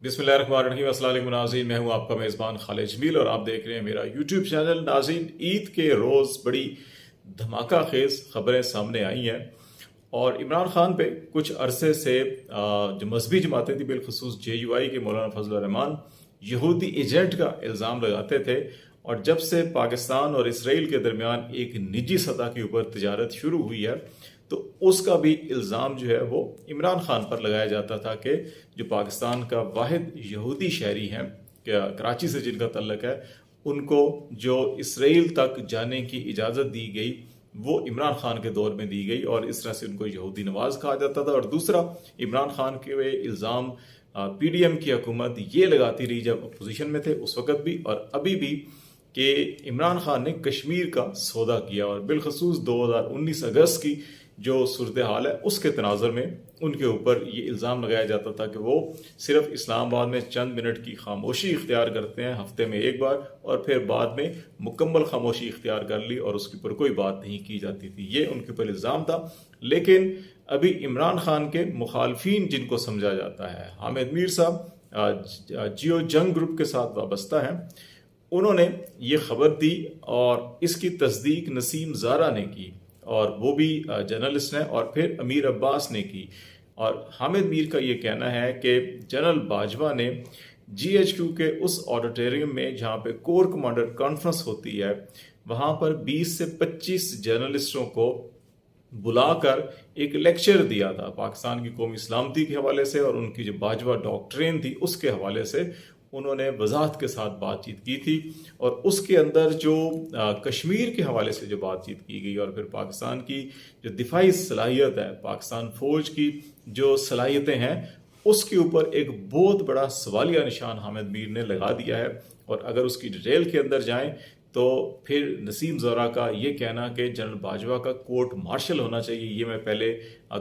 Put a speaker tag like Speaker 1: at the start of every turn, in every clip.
Speaker 1: बिस्मिल्लाहिर्रहमानिर्रहीम। अस्सलाम वालेकुम नाज़रीन, मैं हूं आपका मेज़बान खालिद जमील और आप देख रहे हैं मेरा यूट्यूब चैनल। नाज़रीन, ईद के रोज़ बड़ी धमाका खेज़ खबरें सामने आई हैं और इमरान खान पे कुछ अरसे से जो मजहबी जमातें थी, बिलखुसूस JUI के मौलाना फजल रहमान यहूदी एजेंट का इल्ज़ाम लगाते थे। और जब से पाकिस्तान और इसराइल के दरमियान एक निजी सतह के ऊपर तजारत शुरू हुई है तो उसका भी इल्ज़ाम जो है वो इमरान खान पर लगाया जाता था कि जो पाकिस्तान का वाहिद यहूदी शहरी हैं, कराची से जिनका तल्लक है, उनको जो इसराइल तक जाने की इजाज़त दी गई वो इमरान खान के दौर में दी गई और इस तरह से उनको यहूदी नवाज कहा जाता था। और दूसरा, इमरान खान के वे इल्ज़ाम PDM की हुकूमत ये लगाती रही जब अपोजिशन में थे, उस वक़्त भी और अभी भी, कि इमरान खान ने कश्मीर का सौदा किया। और बिलखसूस 2019 अगस्त की जो सूरत हाल है उसके तनाज़ुर में उनके ऊपर ये इल्ज़ाम लगाया जाता था कि वो सिर्फ इस्लामाबाद में चंद मिनट की खामोशी इख्तियार करते हैं हफ्ते में एक बार, और फिर बाद में मुकम्मल खामोशी इख्तियार कर ली और उसके ऊपर कोई बात नहीं की जाती थी। ये उनके ऊपर इल्ज़ाम था। लेकिन अभी इमरान खान के मुखालफीन जिनको समझा जाता है, हामिद मीर साहब जियो जंग ग्रुप के साथ वाबस्ता हैं, उन्होंने ये खबर दी और इसकी तस्दीक नसीम ज़ारा ने की और वो भी जर्नलिस्ट हैं, और फिर अमीर अब्बास ने की। और हामिद मीर का ये कहना है कि जनरल बाजवा ने GHQ के उस ऑडिटोरियम में जहाँ पे कोर कमांडर कॉन्फ्रेंस होती है, वहाँ पर 20 से 25 जर्नलिस्टों को बुलाकर एक लेक्चर दिया था पाकिस्तान की कौमी सलामती के हवाले से और उनकी जो बाजवा डॉक्ट्रिन थी उसके हवाले से। उन्होंने वजाहत के साथ बातचीत की थी और उसके अंदर जो कश्मीर के हवाले से जो बातचीत की गई और फिर पाकिस्तान की जो दिफाई सलाहियत है, पाकिस्तान फौज की जो सलाहियतें हैं, उसके ऊपर एक बहुत बड़ा सवालिया निशान हामिद मीर ने लगा दिया है। और अगर उसकी डिटेल के अंदर जाएं तो फिर नसीम ज़ोरा का ये कहना कि जनरल बाजवा का कोर्ट मार्शल होना चाहिए, ये मैं पहले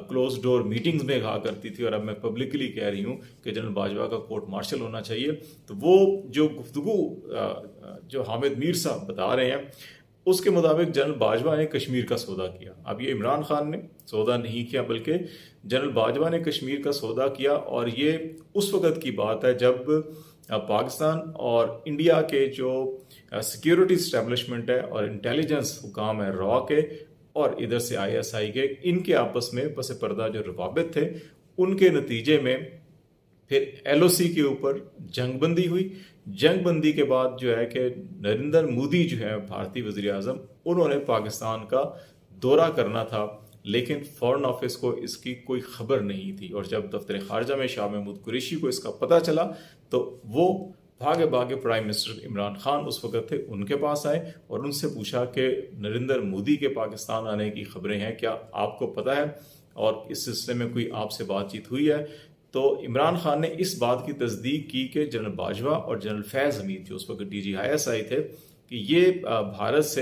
Speaker 1: क्लोज डोर मीटिंग्स में कहा करती थी और अब मैं पब्लिकली कह रही हूँ कि जनरल बाजवा का कोर्ट मार्शल होना चाहिए। तो वो जो गुफ्तगू जो हामिद मीर साहब बता रहे हैं उसके मुताबिक जनरल बाजवा ने कश्मीर का सौदा किया। अब ये इमरान खान ने सौदा नहीं किया बल्कि जनरल बाजवा ने कश्मीर का सौदा किया। और ये उस वक़्त की बात है जब पाकिस्तान और इंडिया के जो सिक्योरिटी इस्टेब्लिशमेंट है और इंटेलिजेंस हुकाम है रॉ के और इधर से ISI के, इनके आपस में पस पर्दा जो रवाबित थे, उनके नतीजे में फिर LOC के ऊपर जंगबंदी हुई। जंगबंदी के बाद जो है कि नरेंद्र मोदी जो है भारतीय वज़ीर आज़म, उन्होंने पाकिस्तान का दौरा करना था, लेकिन फॉरेन ऑफिस को इसकी कोई खबर नहीं थी। और जब दफ्तर खारजा में शाह महमूद कुरैशी को इसका पता चला तो वो भागे भागे प्राइम मिनिस्टर इमरान खान उस वक़्त थे, उनके पास आए और उनसे पूछा कि नरेंद्र मोदी के पाकिस्तान आने की खबरें हैं, क्या आपको पता है और इस सिलसिले में कोई आपसे बातचीत हुई है? तो इमरान खान ने इस बात की तस्दीक की कि जनरल बाजवा और जनरल फैज़ हमीद जो उस वक्त DG ISI थे कि ये भारत से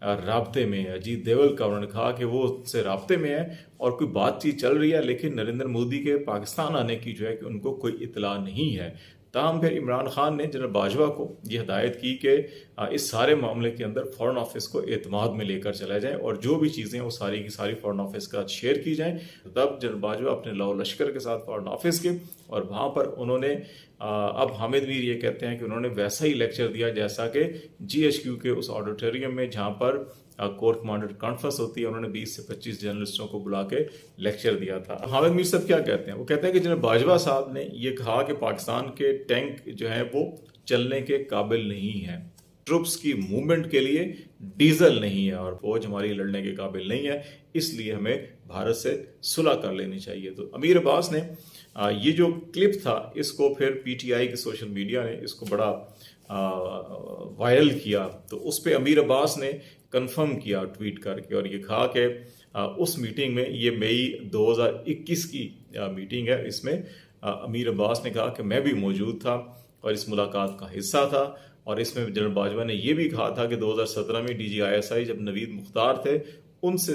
Speaker 1: राब्ते में है। अजीत देवल का उन्होंने कहा कि वो उससे राब्ते में है और कोई बातचीत चल रही है, लेकिन नरेंद्र मोदी के पाकिस्तान आने की जो है कि उनको कोई इतला नहीं है। ताहम फिर इमरान खान ने जनरल बाजवा को ये हिदायत की कि इस सारे मामले के अंदर फॉरेन ऑफिस को एतमाद में लेकर चला जाए और जो भी चीज़ें वो सारी की सारी फॉरेन ऑफिस का शेयर की जाएं। तब जनरल बाजवा अपने लाओ लश्कर के साथ फॉरेन ऑफिस के और वहाँ पर उन्होंने अब हामिद मीर ये कहते हैं कि उन्होंने वैसा ही लेक्चर दिया जैसा कि GHQ के उस ऑडिटोरियम में जहाँ पर कोर कमांडर कॉन्फ्रेंस होती है, उन्होंने 20 से 25 जर्नलिस्टों को बुला के लेक्चर दिया था। हामिद मीर साहब क्या कहते हैं? वो कहते हैं कि जनरल बाजवा साहब ने ये कहा कि पाकिस्तान के टैंक जो है वो चलने के काबिल नहीं है, ट्रुप्स की मूवमेंट के लिए डीजल नहीं है और फौज हमारी लड़ने के काबिल नहीं है, इसलिए हमें भारत से सुलह कर लेनी चाहिए। तो अमीर अब्बास ने ये जो क्लिप था इसको फिर PTI के सोशल मीडिया ने इसको बड़ा वायरल किया। तो उस पर अमीर अब्बास ने कंफर्म किया ट्वीट करके और ये कहा कि उस मीटिंग में, ये मई 2021 की मीटिंग है, इसमें अमीर अब्बास ने कहा कि मैं भी मौजूद था और इस मुलाकात का हिस्सा था। और इसमें जनरल बाजवा ने यह भी कहा था कि 2017 में DG ISI जब नवीद मुख्तार थे, उनसे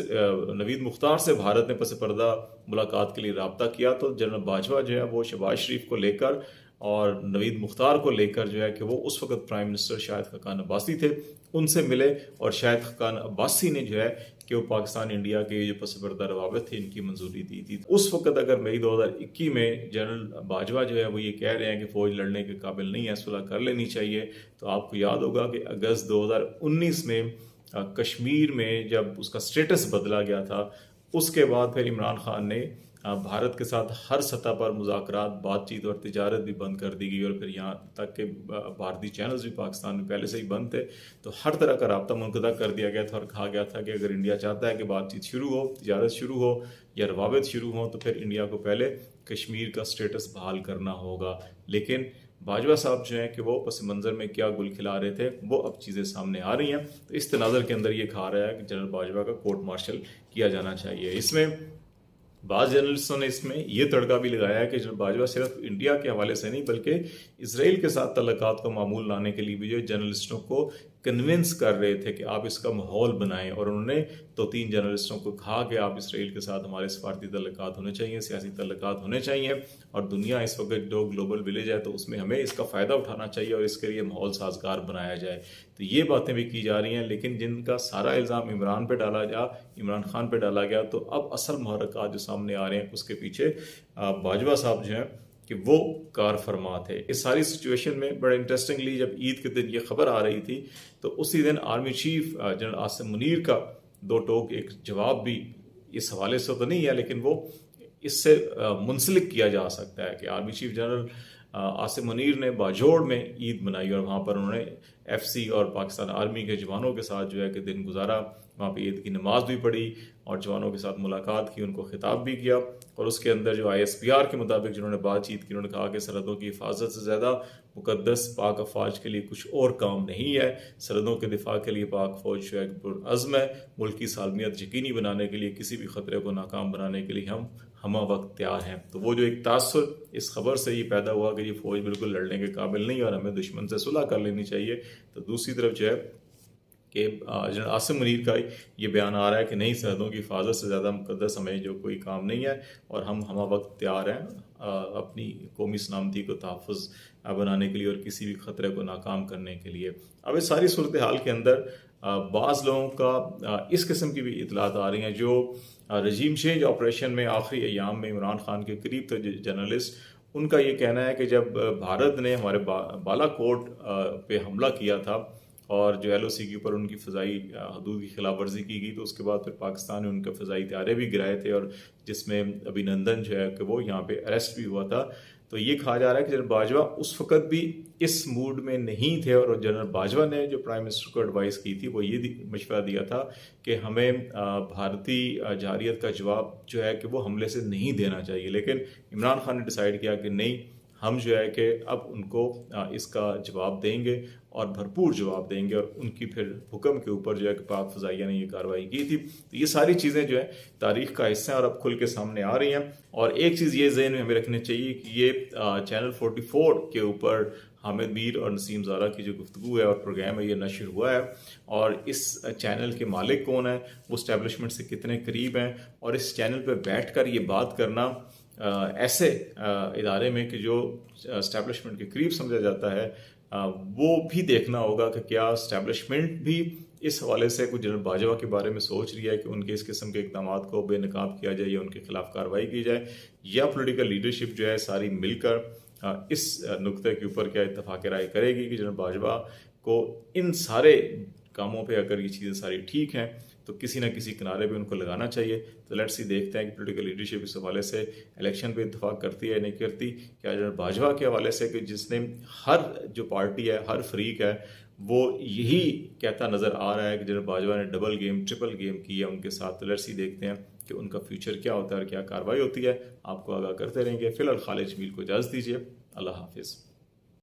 Speaker 1: नवीद मुख्तार से भारत ने पस पर्दा मुलाकात के लिए रब्ता किया तो जनरल बाजवा जो है वो शहबाज शरीफ को लेकर और नवीद मुख्तार को लेकर जो है कि वो उस वक्त प्राइम मिनिस्टर शाहिद खाकान अब्बासी थे, उनसे मिले और शाहिद खाकान अब्बासी ने जो है कि वो पाकिस्तान इंडिया के जो पसपर्दा रवाबित थे इनकी मंजूरी दी थी। उस वक्त अगर मई 2021 में जनरल बाजवा जो है वो ये कह रहे हैं कि फौज लड़ने के काबिल नहीं है, सुलह कर लेनी चाहिए, तो आपको याद होगा कि अगस्त 2019 में कश्मीर में जब उसका स्टेटस बदला गया था, उसके बाद फिर इमरान खान ने भारत के साथ हर सतह पर मुज़ाकरात, बातचीत और तिजारत भी बंद कर दी गई और फिर यहाँ तक कि भारतीय चैनल्स भी पाकिस्तान में पहले से ही बंद थे, तो हर तरह का राब्ता मुनक़दा कर दिया गया था और कहा गया था कि अगर इंडिया चाहता है कि बातचीत शुरू हो, तिजारत शुरू हो या रवाबित शुरू हो, तो फिर इंडिया को पहले कश्मीर का स्टेटस बहाल करना होगा। लेकिन बाजवा साहब जो हैं कि वो पस मंज़र में क्या गुल खिला रहे थे, वो अब चीज़ें सामने आ रही हैं। तो इस तनाज़र के अंदर ये कहा रहा है कि जनरल बाजवा का कोर्ट मार्शल किया जाना चाहिए। इसमें बाज़ जर्नलिस्टों ने इसमें यह तड़का भी लगाया है कि जनरल बाजवा सिर्फ इंडिया के हवाले से नहीं बल्कि इसराइल के साथ तल्लुकात को मामूल लाने के लिए भी जो जर्नलिस्टों को कन्विंस कर रहे थे कि आप इसका माहौल बनाएं, और उन्होंने 2-3 जर्नलिस्टों को कहा कि आप इसराइल के साथ हमारे सफारती तल्लुकात होने चाहिए, सियासी तल्लुकात होने चाहिए, और दुनिया इस वक्त जो ग्लोबल विलेज है तो उसमें हमें इसका फ़ायदा उठाना चाहिए और इसके लिए माहौल साजगार बनाया जाए। तो ये बातें भी की जा रही हैं, लेकिन जिनका सारा इल्ज़ाम इमरान खान पे डाला गया, तो अब असल महरक़ात जो सामने आ रहे हैं उसके पीछे बाजवा साहब जो हैं कि वो कार फरमा थे। इस सारी सिचुएशन में बड़ा इंटरेस्टिंगली जब ईद के दिन ये खबर आ रही थी, तो उसी दिन army chief general Asim Munir का दो टोक एक जवाब भी इस हवाले से तो नहीं है, लेकिन वो इससे मुंसलिक किया जा सकता है कि army chief general Asim Munir ने बाजोड़ में ईद मनाई और वहाँ पर उन्होंने FC और पाकिस्तान आर्मी के जवानों के साथ जो है कि दिन गुजारा, वहाँ पे ईद की नमाज भी पढ़ी और जवानों के साथ मुलाकात की, उनको खिताब भी किया। और उसके अंदर जो ISPR के मुताबिक जिन्होंने बातचीत की, उन्होंने कहा कि सरहदों की हिफाजत से ज़्यादा मुकद्दस पाक अफवाज के लिए कुछ और काम नहीं है। सरहदों के दिफा के लिए पाक फौज जो है पुरअज़्म है। मुल्क की सालमियत यकीनी बनाने के लिए, किसी भी ख़तरे को नाकाम बनाने के लिए हम हमा वक्त तैयार हैं। तो वो जो एक तासुर इस खबर से ये पैदा हुआ कि ये फ़ौज बिल्कुल लड़ने के काबिल नहीं और हमें दुश्मन से सुलह कर लेनी चाहिए, तो दूसरी तरफ जो है कि जनरल आसिम मुनीर का ये बयान आ रहा है कि नहीं, सरहदों की हिफाजत से ज़्यादा मुकद्दस हमें जो कोई काम नहीं है और हम हमा वक्त तैयार हैं अपनी कौमी सलामती को तहफ़्फ़ुज़ बनाने के लिए और किसी भी ख़तरे को नाकाम करने के लिए। अब इस सारी सूरत हाल के अंदर बाज़ लोगों का इस किस्म की भी इतलात आ रही हैं जो रजीम चेंज ऑपरेशन में आखिरी अयाम में इमरान खान के करीब थे जर्नलिस्ट, उनका ये कहना है कि जब भारत ने हमारे बालाकोट पे हमला किया था और जो LOC के ऊपर उनकी फ़ज़ाई हदूद की खिलाफ वर्जी की गई, तो उसके बाद फिर पाकिस्तान ने उनके फ़ज़ाई त्यारे भी गिराए थे और जिसमें अभिनंदन जो है कि वो यहाँ पे अरेस्ट भी हुआ था। तो ये कहा जा रहा है कि जनरल बाजवा उस वक़्त भी इस मूड में नहीं थे और जनरल बाजवा ने जो प्राइम मिनिस्टर को एडवाइस की थी वो ये मशवरा दिया था कि हमें भारतीय जारियत का जवाब जो है कि वो हमले से नहीं देना चाहिए। लेकिन इमरान खान ने डिसाइड किया कि नहीं, हम जो है कि अब उनको इसका जवाब देंगे और भरपूर जवाब देंगे, और उनकी फिर हुक्म के ऊपर जो है कि पाक फ़ज़ाइया ने ये कार्रवाई की थी। तो ये सारी चीज़ें जो है तारीख़ का हिस्सा हैं और अब खुल के सामने आ रही हैं। और एक चीज़ ये ज़हन में हमें रखनी चाहिए कि ये चैनल 44 के ऊपर हामिद मीर और नसीम ज़ारा की जो गुफ्तगू है और प्रोग्राम है ये नशर हुआ है, और इस चैनल के मालिक कौन है, वो इस्टेब्लिशमेंट से कितने करीब हैं, और इस चैनल पर बैठ कर ये बात करना ऐसे इदारे में कि जो इस्टेब्लिशमेंट के करीब समझा जाता है, वो भी देखना होगा कि क्या इस्टेब्लिशमेंट भी इस हवाले से कुछ जनरल बाजवा के बारे में सोच रही है कि उनके इस किस्म के इकदाम को बेनकाब किया जाए या उनके खिलाफ कार्रवाई की जाए, या पॉलिटिकल लीडरशिप जो है सारी मिलकर इस नुक्ते के ऊपर क्या इत्तफाक राय करेगी कि जनरल बाजवा को इन सारे कामों पे अगर ये चीज़ें सारी ठीक हैं तो किसी ना किसी किनारे पे उनको लगाना चाहिए। तो लेट्स सी, देखते हैं कि पॉलिटिकल लीडरशिप इस हवाले से इलेक्शन पे इत्तेफाक करती है या नहीं करती। क्या जनरल बाजवा के हवाले से कि जिसने हर जो पार्टी है, हर फ्रीक है, वो यही कहता नज़र आ रहा है कि जनरल बाजवा ने डबल गेम, ट्रिपल गेम की है उनके साथ। तो लेट्स सी, देखते हैं कि उनका फ्यूचर क्या होता है और क्या कार्रवाई होती है। आपको आगाह करते रहेंगे। फिलहाल खालिद जमील को इजाज़त दीजिए। अल्लाह हाफिज़।